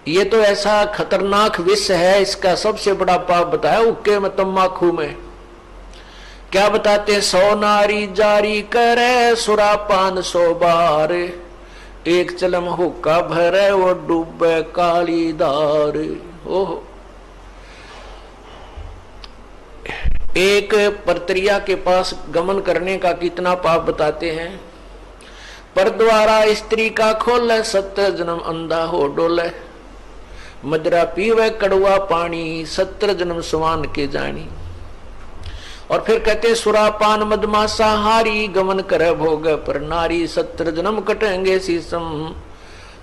ये तो ऐसा खतरनाक विष है, इसका सबसे बड़ा पाप बताया हुक्के में, तम्बाकू में। क्या बताते हैं? 100 नारी जारी करे सुरापान 100 बार, एक चलम हुक्का भरे वो डूबे काली धार। ओहो, एक परत्रिया के पास गमन करने का कितना पाप बताते हैं। पर द्वारा स्त्री का खोले 70 जन्म अंधा हो डोले, मदरा पीवे कड़वा पानी 70 जन्म सुवान के जानी। और फिर कहते सुरापान मदमासा हारी, गमन करे भोग पर नारी 70 जन्म कटेंगे शीसम,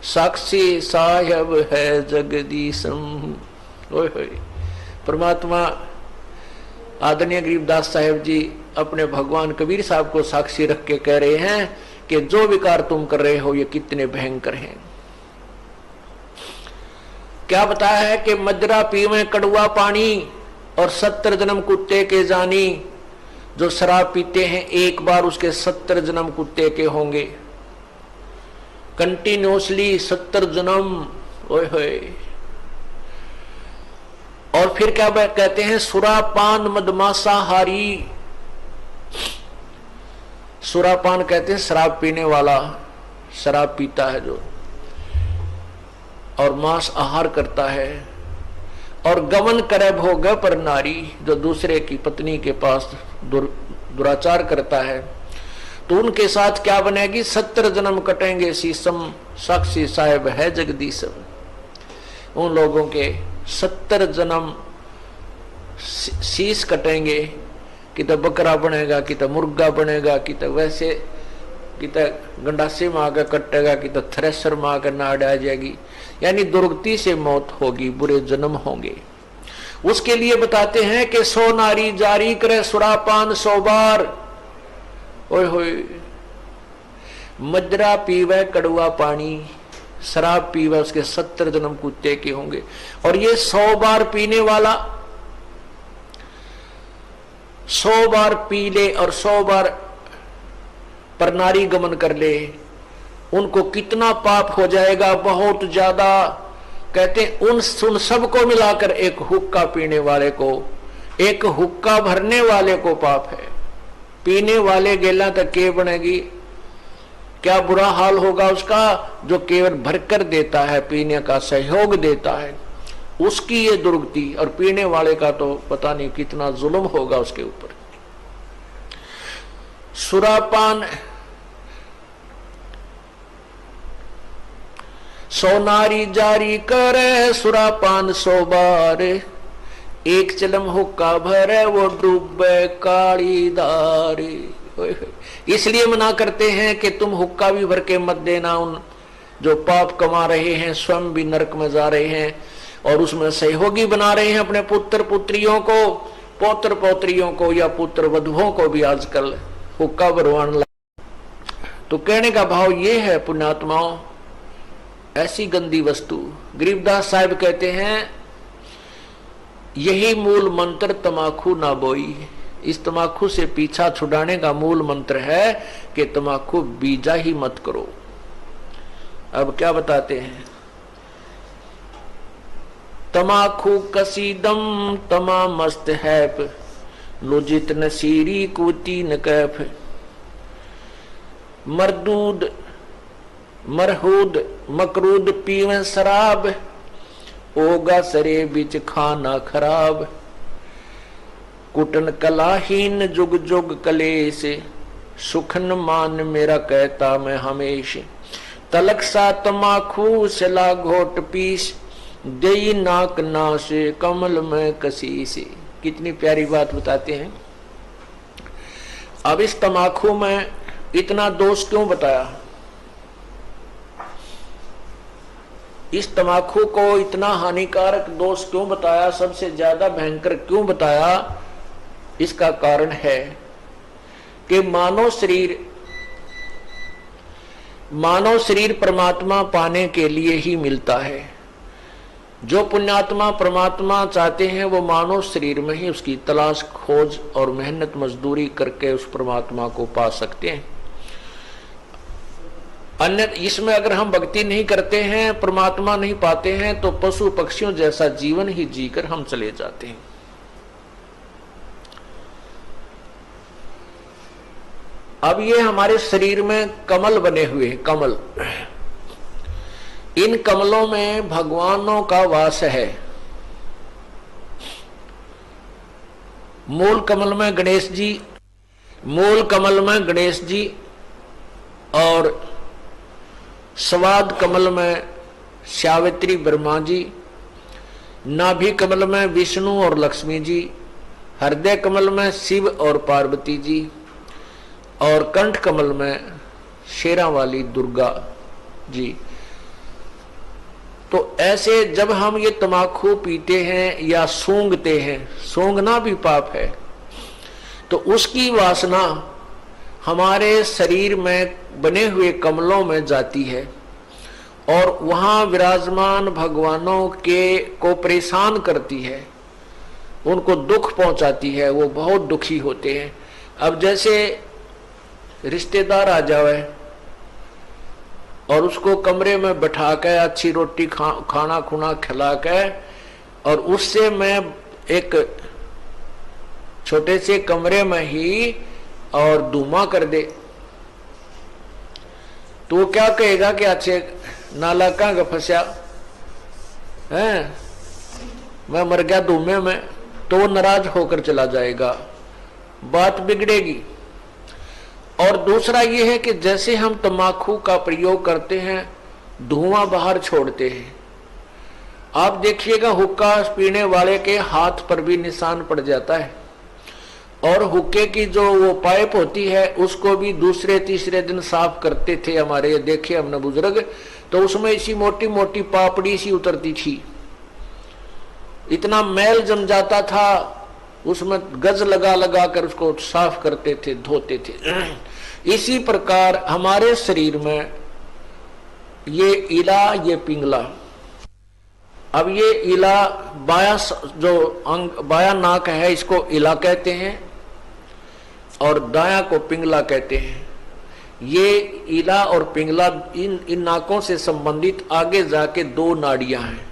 साक्षी साहेब है जगदीशम। ओए होए, परमात्मा आदरणीय गरीबदास साहेब जी अपने भगवान कबीर साहब को साक्षी रख के कह रहे हैं कि जो विकार तुम कर रहे हो ये कितने भयंकर हैं। क्या बताया है कि मदरा पीवे कड़वा पानी और 70 जन्म कुत्ते के जानी। जो शराब पीते हैं एक बार उसके 70 जन्म कुत्ते के होंगे, कंटिन्यूसली 70 जन्म। ओए होए, और फिर क्या कहते हैं? सुरापान मदमासा हारी। सुरापान कहते हैं शराब पीने वाला, शराब पीता है जो, और मांस आहार करता है। और गमन करे भोग पर नारी, जो दूसरे की पत्नी के पास दुराचार करता है, तो उनके साथ क्या बनेगी? 70 जन्म कटेंगे शीसम, साक्षी साहेब है जगदीशम। उन लोगों के 70 जन्म शीश कटेंगे, कि तो बकरा बनेगा, कि तो मुर्गा बनेगा, कि तो वैसे, कि तो गंडासी में आकर कटेगा, कि तो थ्रेसर में आकर नाड़ आ जाएगी। यानी दुर्गति से मौत होगी, बुरे जन्म होंगे। उसके लिए बताते हैं कि 100 नारी जारी करे सुरापान 100 बार। ओए होए, मदरा पीवे कड़वा पानी, शराब पीवे उसके 70 जन्म कुत्ते के होंगे। और ये 100 बार पीने वाला 100 बार पी ले और 100 बार पर नारी गमन कर ले, उनको कितना पाप हो जाएगा? बहुत ज्यादा। कहते उन सबको मिलाकर एक हुक्का पीने वाले को, एक हुक्का भरने वाले को पाप है। पीने वाले गेला तक के बनेगी, क्या बुरा हाल होगा उसका जो केवल भरकर देता है, पीने का सहयोग देता है, उसकी ये दुर्गति। और पीने वाले का तो पता नहीं कितना जुल्म होगा उसके ऊपर। सुरापान 100 नारी जारी करे सुरापान 100 बार, एक चलम हुक्का भरे वो डूबे काली धार। इसलिए मना करते हैं कि तुम हुक्का भी भर के मत देना। उन जो पाप कमा रहे हैं स्वयं भी नरक में जा रहे हैं, और उसमें सहयोगी बना रहे हैं अपने पुत्र पुत्रियों को, पौत्र पौत्रियों को, या पुत्र वधुओं को भी आजकल हुक्का भरवाने लगे। तो कहने का भाव ये है पुण्यात्माओं, ऐसी गंदी वस्तु। गरीबदास साहब कहते हैं यही मूल मंत्र तमाकू ना बोई। इस तमाकू से पीछा छुड़ाने का मूल मंत्र है कि तमाकू बीजा ही मत करो। अब क्या बताते हैं? तमाकू कसीदम तमा मस्त है, नुजित नसीरी कुती न कैफ, मरदूद मरहूद मकरूद पीवे शराब, ओगा सरे बिच खाना खराब, कुटन कलाहीन जुग जुग कलेश, सुखन मान मेरा कहता मैं हमेश, तलक सा तमाकू सला घोट पीस, देई नाक नाश कमल में कसीस। कितनी प्यारी बात बताते हैं। अब इस तमाकू में इतना दोष क्यों बताया? इस तमाकू को इतना हानिकारक दोष क्यों बताया? सबसे ज्यादा भयंकर क्यों बताया? इसका कारण है कि मानव शरीर परमात्मा पाने के लिए ही मिलता है। जो पुण्यात्मा परमात्मा चाहते हैं वो मानव शरीर में ही उसकी तलाश खोज और मेहनत मजदूरी करके उस परमात्मा को पा सकते हैं। अन्य इसमें अगर हम भक्ति नहीं करते हैं, परमात्मा नहीं पाते हैं, तो पशु पक्षियों जैसा जीवन ही जीकर हम चले जाते हैं। अब ये हमारे शरीर में कमल बने हुए हैं, कमल, इन कमलों में भगवानों का वास है। मूल कमल में गणेश जी, मूल कमल में गणेश जी, और स्वाद कमल में सावित्री ब्रह्मा जी, नाभि कमल में विष्णु और लक्ष्मी जी, हृदय कमल में शिव और पार्वती जी, और कंठ कमल में शेरा वाली दुर्गा जी। तो ऐसे जब हम ये तमाकू पीते हैं या सूंघते हैं, सूंघना भी पाप है, तो उसकी वासना हमारे शरीर में बने हुए कमलों में जाती है और वहां विराजमान भगवानों के को परेशान करती है, उनको दुख पहुंचाती है, वो बहुत दुखी होते हैं। अब जैसे रिश्तेदार आ जावे और उसको कमरे में बैठा के अच्छी रोटी खाना खुना खिला के, और उससे मैं एक छोटे से कमरे में ही और धुआं कर दे, तो वो क्या कहेगा कि अच्छे नाला कहाँ फंसा है, मैं मर गया धुएं में, तो वो नाराज होकर चला जाएगा, बात बिगड़ेगी। और दूसरा ये है कि जैसे हम तम्बाकू का प्रयोग करते हैं, धुआं बाहर छोड़ते हैं, आप देखिएगा हुक्का पीने वाले के हाथ पर भी निशान पड़ जाता है, और हुक्के की जो वो पाइप होती है उसको भी दूसरे तीसरे दिन साफ करते थे हमारे, ये देखे हमने बुजुर्ग, तो उसमें इसी मोटी मोटी पापड़ी सी उतरती थी, इतना मैल जम जाता था, उसमें गज लगा लगा कर उसको साफ करते थे, धोते थे। इसी प्रकार हमारे शरीर में ये इला, ये पिंगला, अब ये इला बाया जो अंग, बाया नाक है, इसको इला कहते हैं और दाया को पिंगला कहते हैं। ये इला और पिंगला इन नाकों से संबंधित आगे जाके दो नाड़ियां हैं,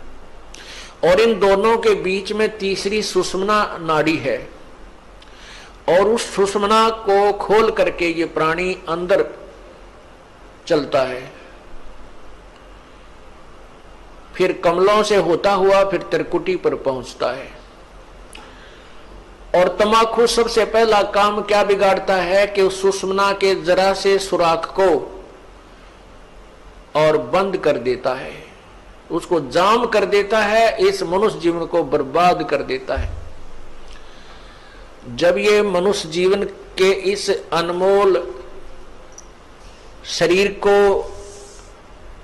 और इन दोनों के बीच में तीसरी सुषुम्ना नाड़ी है, और उस सुषुम्ना को खोल करके ये प्राणी अंदर चलता है, फिर कमलों से होता हुआ फिर त्रिकुटी पर पहुंचता है। और तमाकू सबसे पहला काम क्या बिगाड़ता है कि उस सुषुम्ना के जरा से सुराख को और बंद कर देता है, उसको जाम कर देता है, इस मनुष्य जीवन को बर्बाद कर देता है। जब ये मनुष्य जीवन के इस अनमोल शरीर को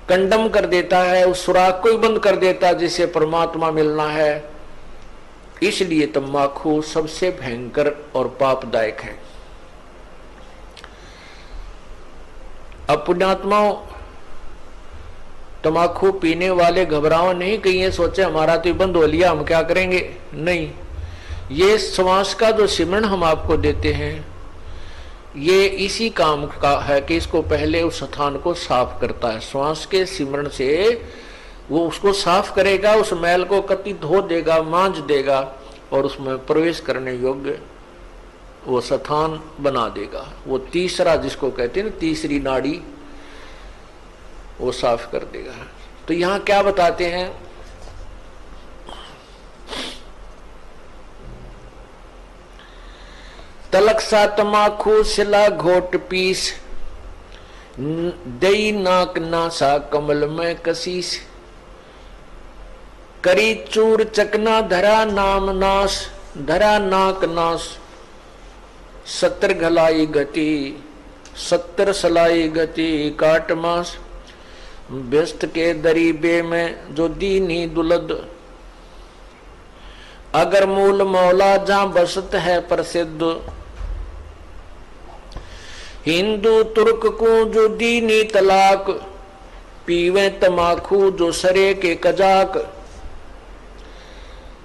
कंडम कर देता है, उस सुराख को ही बंद कर देता है जिसे परमात्मा मिलना है, इसलिए तम्बाकू सबसे भयंकर और पापदायक है। अब पुण्यात्माओं, तम्बाकू पीने वाले घबराओ नहीं, कहीं ये सोचे हमारा तो बंद हो लिया, हम क्या करेंगे, नहीं। ये श्वास का जो सिमरण हम आपको देते हैं, ये इसी काम का है कि इसको पहले उस स्थान को साफ करता है। श्वास के सिमरण से वो उसको साफ करेगा, उस मैल को कति धो देगा, मांझ देगा, और उसमें प्रवेश करने योग्य वो स्थान बना देगा। वो तीसरा जिसको कहते हैं ना, तीसरी नाड़ी, वो साफ कर देगा। तो यहां क्या बताते हैं, तलक सा तमाकू सिला घोट पीस, दई नाक नासा कमल में कसीस, करी चूर चकना धरा नाम नाश, धरा नाक नाश, 70 घलाई गति 70 सलाई गति काट मास, व्यस्त के दरीबे में जो दीनी दुलद, अगर मूल मौला जहां बसत है प्रसिद्ध, हिंदू तुर्क को जो दीनी तलाक, पीवे तमाकू जो सरे के कजाक।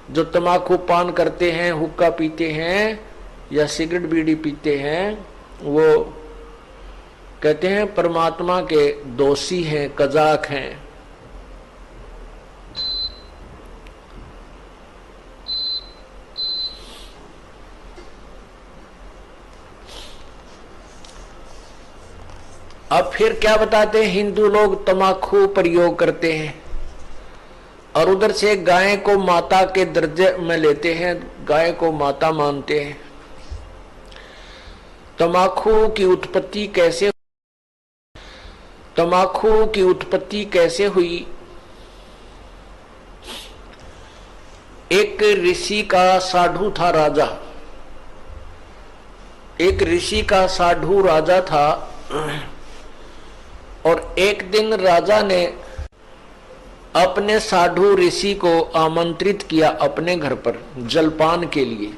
जो तमाकू पान करते हैं, हुक्का पीते हैं या सिगरेट बीड़ी पीते हैं, वो कहते हैं परमात्मा के दोषी हैं, कजाक हैं। अब फिर क्या बताते हैं, हिंदू लोग तम्बाकू प्रयोग करते हैं और उधर से गाय को माता के दर्जे में लेते हैं, गाय को माता मानते हैं। तम्बाकू की उत्पत्ति कैसे हुई? एक ऋषि का साधु था राजा, एक ऋषि का साधु राजा था और एक दिन राजा ने अपने साधु ऋषि को आमंत्रित किया अपने घर पर जलपान के लिए।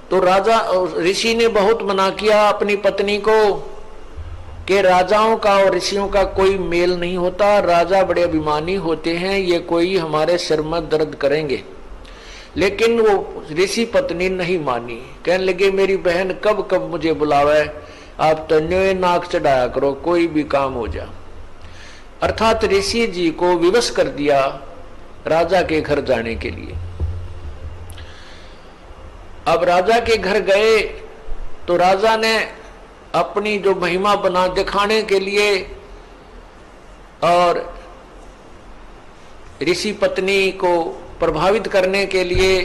तो राजा ऋषि ने बहुत मना किया अपनी पत्नी को कि राजाओं का और ऋषियों का कोई मेल नहीं होता, राजा बड़े अभिमानी होते हैं, ये कोई हमारे सिर में दर्द करेंगे। लेकिन वो ऋषि पत्नी नहीं मानी, कहने लगे मेरी बहन कब कब मुझे बुलावे, आप तो न्योय नाक चढ़ाया करो, कोई भी काम हो जा। अर्थात ऋषि जी को विवश कर दिया राजा के घर जाने के लिए। अब राजा के घर गए तो राजा ने अपनी जो महिमा बना दिखाने के लिए और ऋषि पत्नी को प्रभावित करने के लिए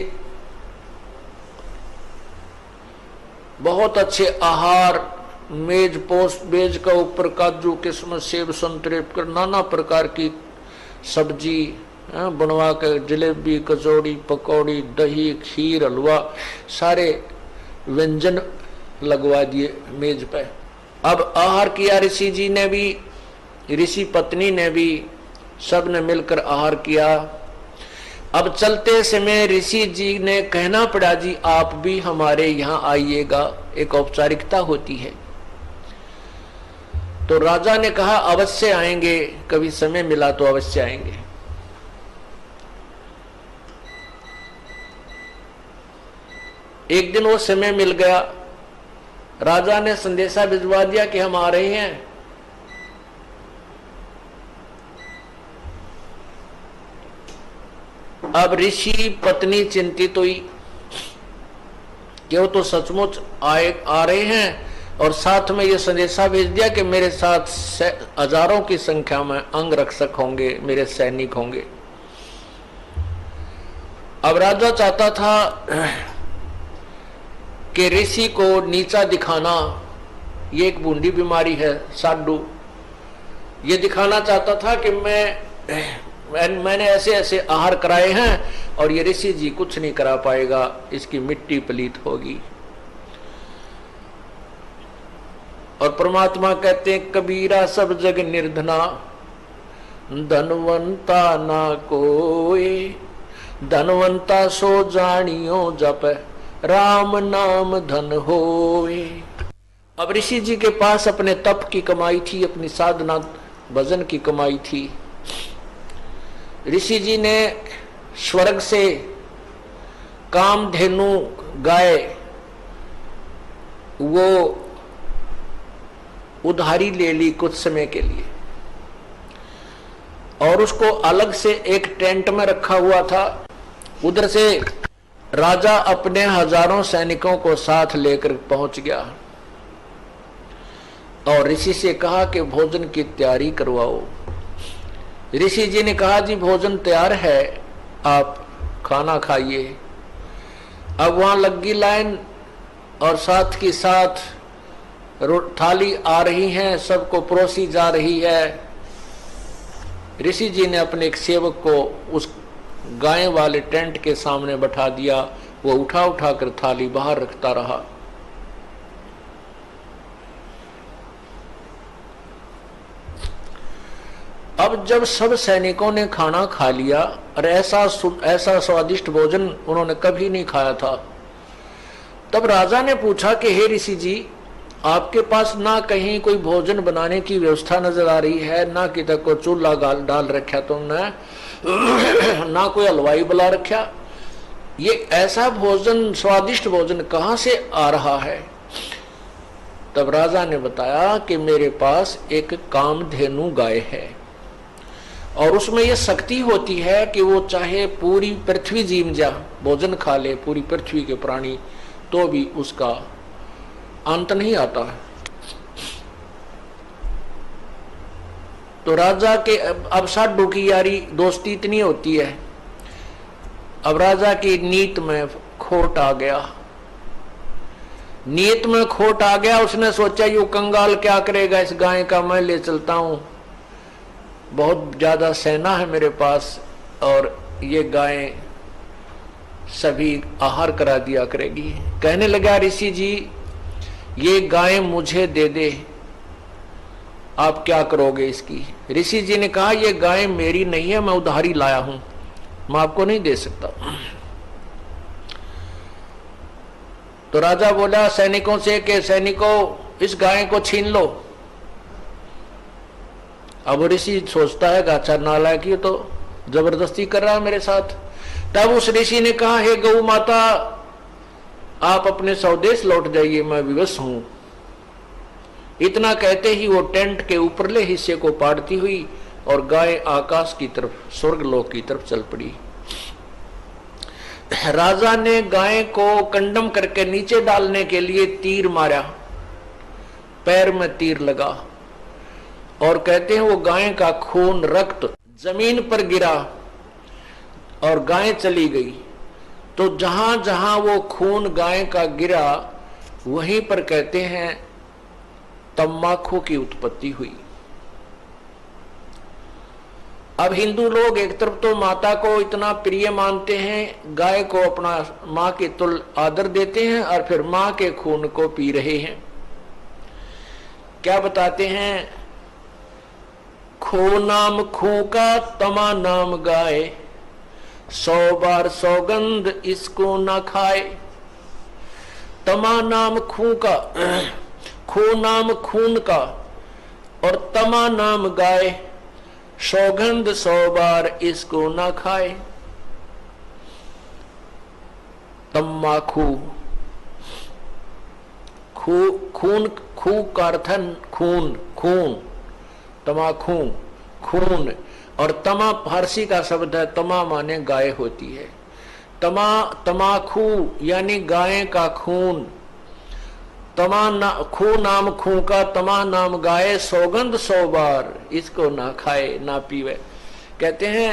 बहुत अच्छे आहार, मेज पोस्ट मेज का ऊपर काजू किस्मत सेब संतरे कर नाना प्रकार की सब्जी बनवा कर, जलेबी कचौड़ी पकौड़ी दही खीर हलवा सारे व्यंजन लगवा दिए मेज पे। अब आहार किया ऋषि जी ने भी, ऋषि पत्नी ने भी, सब ने मिलकर आहार किया। अब चलते समय ऋषि जी ने कहना पड़ा जी आप भी हमारे यहाँ आइएगा, एक औपचारिकता होती है। तो राजा ने कहा अवश्य आएंगे, कभी समय मिला तो अवश्य आएंगे। एक दिन वो समय मिल गया, राजा ने संदेशा भिजवा दिया कि हम आ रहे हैं। अब ऋषि पत्नी चिंतित हुई कि वो तो सचमुच आ रहे हैं और साथ में ये संदेशा भेज दिया कि मेरे साथ हजारों की संख्या में अंग रक्षक होंगे, मेरे सैनिक होंगे। अब राजा चाहता था कि ऋषि को नीचा दिखाना, ये एक बूंदी बीमारी है साधु, ये दिखाना चाहता था कि मैंने ऐसे ऐसे आहार कराए हैं और ये ऋषि जी कुछ नहीं करा पाएगा, इसकी मिट्टी पलीत होगी। और परमात्मा कहते हैं कबीरा सब जग निर्धना, धनवंता ना कोई, धनवंता सो जानियो जप, राम नाम धन होए। अब ऋषि जी के पास अपने तप की कमाई थी, अपनी साधना भजन की कमाई थी। ऋषि जी ने स्वर्ग से कामधेनु गाय वो उधारी ले ली कुछ समय के लिए और उसको अलग से एक टेंट में रखा हुआ था। उधर से राजा अपने हजारों सैनिकों को साथ लेकर पहुंच गया और ऋषि से कहा कि भोजन की तैयारी करवाओ। ऋषि जी ने कहा जी भोजन तैयार है, आप खाना खाइए। अब वहां लगी लाइन और साथ की साथ थाली आ रही है, सबको परोसी जा रही है। ऋषि जी ने अपने एक सेवक को उस गाय वाले टेंट के सामने बैठा दिया, वो उठा उठा कर थाली बाहर रखता रहा। अब जब सब सैनिकों ने खाना खा लिया और ऐसा स्वादिष्ट भोजन उन्होंने कभी नहीं खाया था, तब राजा ने पूछा कि हे ऋषि जी, आपके पास ना कहीं कोई भोजन बनाने की व्यवस्था नजर आ रही है, ना किधर को चूल्हा डाल रखा तुमने, ना कोई हलवाई बुला रखा, ये ऐसा भोजन स्वादिष्ट भोजन कहां से आ रहा है? तब राजा ने बताया कि मेरे पास एक कामधेनु गाय है और उसमें यह शक्ति होती है कि वो चाहे पूरी पृथ्वी जीव जा भोजन खा ले, पूरी पृथ्वी के प्राणी, तो भी उसका अंत नहीं आता है। तो राजा के अब साधु की यारी दोस्ती इतनी होती है। अब राजा की नीत में खोट आ गया, नीयत में खोट आ गया। उसने सोचा यू कंगाल क्या करेगा, इस गाय का मैं ले चलता हूं, बहुत ज्यादा सेना है मेरे पास और ये गाय सभी आहार करा दिया करेगी। कहने लगा ऋषि जी ये गाय मुझे दे दे, आप क्या करोगे इसकी। ऋषि जी ने कहा ये गाय मेरी नहीं है, मैं उधारी लाया हूं, मैं आपको नहीं दे सकता। तो राजा बोला सैनिकों से कि सैनिकों इस गाय को छीन लो। अब ऋषि सोचता है अच्छा नालायक ये तो जबरदस्ती कर रहा है मेरे साथ। तब उस ऋषि ने कहा हे गौ माता आप अपने स्वदेश लौट जाइए, मैं विवश हूं। इतना कहते ही वो टेंट के ऊपरले हिस्से को पाड़ती हुई और गाय आकाश की तरफ, स्वर्गलोक की तरफ चल पड़ी। राजा ने गाय को कंडम करके नीचे डालने के लिए तीर मारा, पैर में तीर लगा और कहते हैं वो गाय का खून रक्त जमीन पर गिरा और गाय चली गई। तो जहां जहां वो खून गाय का गिरा वहीं पर कहते हैं तम्बाकू की उत्पत्ति हुई। अब हिंदू लोग एक तरफ तो माता को इतना प्रिय मानते हैं, गाय को अपना मां के तुल्य आदर देते हैं और फिर मां के खून को पी रहे हैं। क्या बताते हैं, खो नाम खू का तमा नाम गाय, 100 बार सौगंध इसको ना खाए। तमा नाम खू का, खू नाम खून का और तमा नाम गाय, सौगंध 100 बार इसको ना खाए। तम्बाकू, खून, खू का अर्थ खून, खून, तमाखू खून, और तमा फारसी का शब्द है, तमा माने गाय होती है। तमाखू यानी गाय का खून। खू नाम खू का तमा नाम गाय, सौगंध 100 बार इसको ना खाए ना पीवे। कहते हैं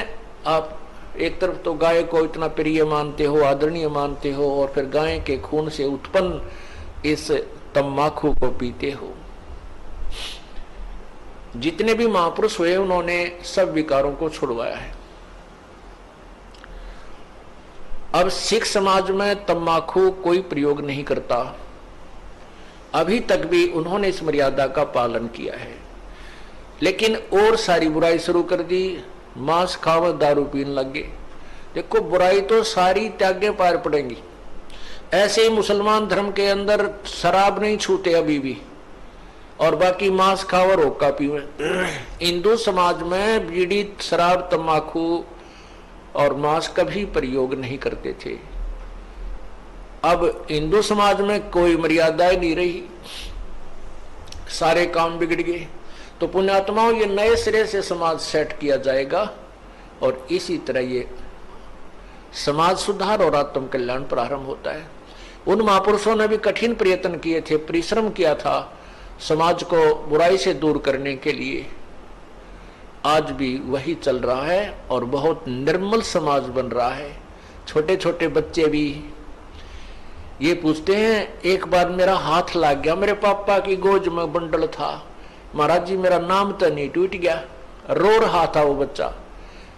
आप एक तरफ तो गाय को इतना प्रिय मानते हो, आदरणीय मानते हो, और फिर गाय के खून से उत्पन्न इस तम्बाकू को पीते हो। जितने भी महापुरुष हुए उन्होंने सब विकारों को छुड़वाया है। अब सिख समाज में तम्बाकू कोई प्रयोग नहीं करता, अभी तक भी उन्होंने इस मर्यादा का पालन किया है। लेकिन और सारी बुराई शुरू कर दी, मांस खाव दारू पीने लग गए। देखो बुराई तो सारी त्यागे पार पड़ेंगी। ऐसे ही मुसलमान धर्म के अंदर शराब नहीं छूते अभी भी, और बाकी मांस खाओ और हुक्का पीवे। हिंदू समाज में बीड़ी, शराब, तंबाकू और मांस कभी प्रयोग नहीं करते थे। अब हिंदू समाज में कोई मर्यादाएं नहीं रही, सारे काम बिगड़ गए। तो पुण्यात्माओं ये नए सिरे से समाज सेट किया जाएगा और इसी तरह ये समाज सुधार और आत्म कल्याण प्रारंभ होता है। उन महापुरुषों ने भी कठिन प्रयत्न किए थे, परिश्रम किया था समाज को बुराई से दूर करने के लिए। आज भी वही चल रहा है और बहुत निर्मल समाज बन रहा है। छोटे छोटे बच्चे भी ये पूछते हैं, एक बार मेरा हाथ लग गया, मेरे पापा की गोद में बंडल था, महाराज जी मेरा नाम तो नहीं टूट गया। रो रहा था वो बच्चा।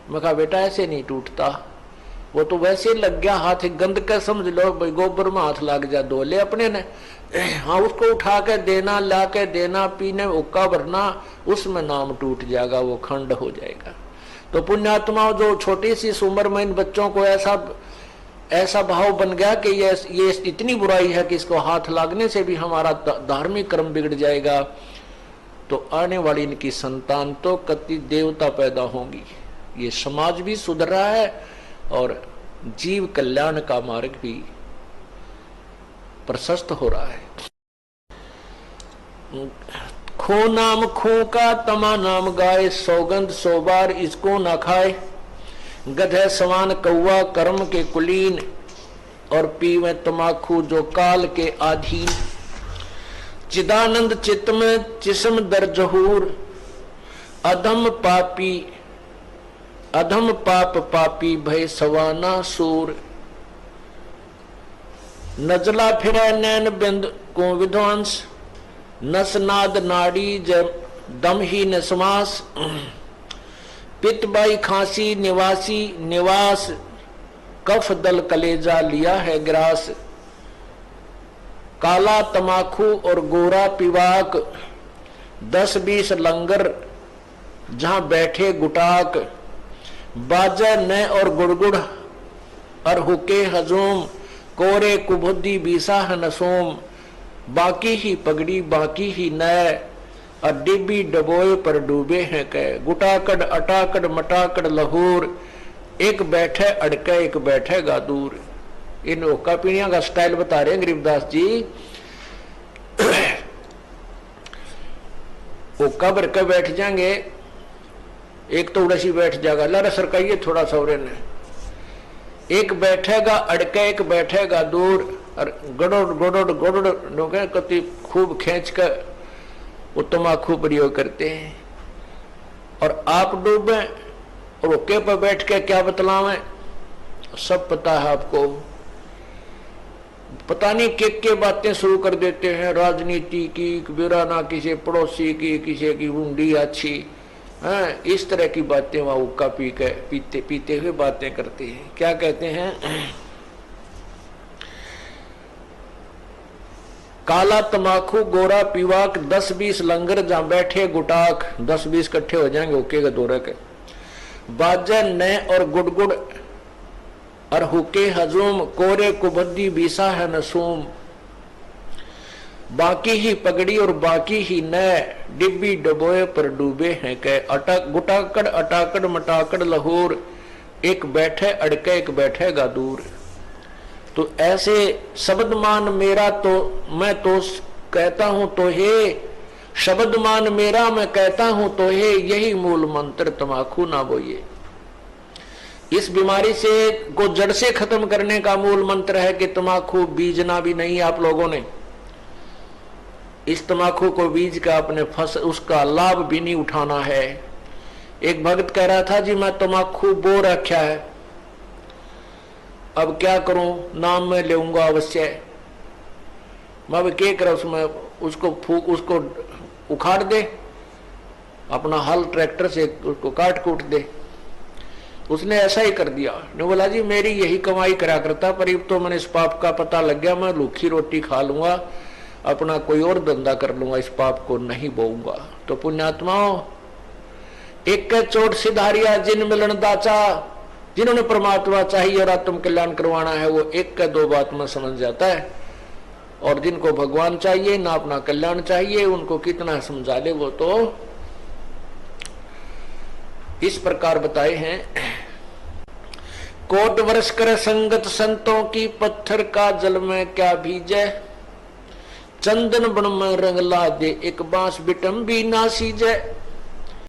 मैं कहा बेटा ऐसे नहीं टूटता, वो तो वैसे लग गया हाथ, गंद का समझ लो भाई, गोबर में हाथ लग जा धो ले अपने ने। हाँ उसको उठा के देना, ला के देना, पीने हुक्का भरना, उसमें नाम टूट जाएगा, वो खंड हो जाएगा। तो पुण्यात्माओं जो छोटी सी उम्र में इन बच्चों को ऐसा भाव बन गया कि ये इतनी बुराई है कि इसको हाथ लागने से भी हमारा धार्मिक कर्म बिगड़ जाएगा, तो आने वाली इनकी संतान तो कति देवता पैदा होंगी। ये समाज भी सुधर रहा है और जीव कल्याण का मार्ग भी प्रशस्त हो रहा है। खो नाम खो का तमा नाम गाय, सौगंध 100 बार इसको न खाए। गधे समान कौआ कर्म के कुलीन, और पीवे तमाखू जो काल के आधीन। चिदानंद चित्त में जिस्म दर जहूर, अधम पाप पापी भय सवाना सूर। नजला फिरे नैन बिंद को विध्वंस, नसनाद नाड़ी दम ही नसमास। पित्तबाई खांसी निवास, कफ दल कलेजा लिया है ग्रास। काला तमाखू और गोरा पिवाक, 10-20 लंगर जहां बैठे गुटाक। बाजा न और गुड़गुड़ और हुके हजूम, कोरे कुबुद्धि बीसा है नसोम। बाकी ही पगड़ी बाकी ही नय, और डिब्बी डबोए पर डूबे हैं कै। गुटाकड़ अटाकड़ मटाकड़ लहूर, एक बैठे अड़के एक बैठेगा दूर। इन ओका पीढ़ियां का स्टाइल बता रहे हैं गरीबदास जी। ओका भर के बैठ जाएंगे, एक तो उड़सी बैठ जाएगा, लड़ सरकाइए थोड़ा सौरे ने। एक बैठेगा अड़के एक बैठेगा दूर, और गड़ोड़ गोड़ोड़ गोड़ोड़ कति खूब खींच कर वो तमाखू प्रयोग करते हैं। और आप डूबे और ओके पर बैठ के क्या बतलावें, सब पता है आपको। पता नहीं के बातें शुरू कर देते हैं, राजनीति की, बिराना किसी पड़ोसी की, किसी की हुंडी अच्छी है, इस तरह की बातें वहां हुक्का पीते हुए बातें करते हैं। क्या कहते हैं, काला तमाखू गोरा पीवाक, 10-20 लंगर जहां बैठे गुटाक। 10-20 इकट्ठे हो जाएंगे ओके के दौरे के। बाजे न और गुड़गुड़ और हुके हजूम, कोरे कुबद्दी बीसा है नसूम। बाकी ही पगड़ी और बाकी ही नय, डिब्बी डबोए पर डूबे हैं कै। गुटाकड़ अटाकड़ मटाकड़ लहूर, एक बैठे अड़के एक बैठेगा दूर। तो ऐसे शब्द मान मेरा तो मैं तो कहता हूं तो हे, शब्द मान मेरा मैं कहता हूं तो हे, यही मूल मंत्र तमाखू ना बोइए। इस बीमारी से को जड़ से खत्म करने का मूल मंत्र है कि तमाखू बीजना भी नहीं। आप लोगों ने इस तमाखू को बीज का अपने उसका लाभ भी नहीं उठाना है। एक भक्त कह रहा था जी मैं तमाखू बो रखा है, अब क्या करूं, नाम में लेऊंगा अवश्य। मैं क्या करा, उसमें उसको उखाड़ दे, अपना हल ट्रैक्टर से उसको काट कूट दे। उसने ऐसा ही कर दिया। ने बोला जी मेरी यही कमाई करा करता, पर अब तो मैंने इस पाप का पता लग गया, मैं लूखी रोटी खा लूंगा, अपना कोई और धंधा कर लूंगा, इस पाप को नहीं बोऊंगा। तो पुण्यात्माओं, एक चोट सिधारिया जिन मिलन दाचा, जिन्होंने परमात्मा चाहिए और आत्म कल्याण करवाना है, वो एक का दो बात में समझ जाता है। और जिनको भगवान चाहिए ना अपना कल्याण चाहिए, उनको कितना समझा ले वो तो इस प्रकार बताए हैं। कोट वर्ष कर संगत संतों की, पत्थर का जल में क्या भीजे। चंदन बन में रंग ला दे, एक बांस बिटम भी ना सीजे।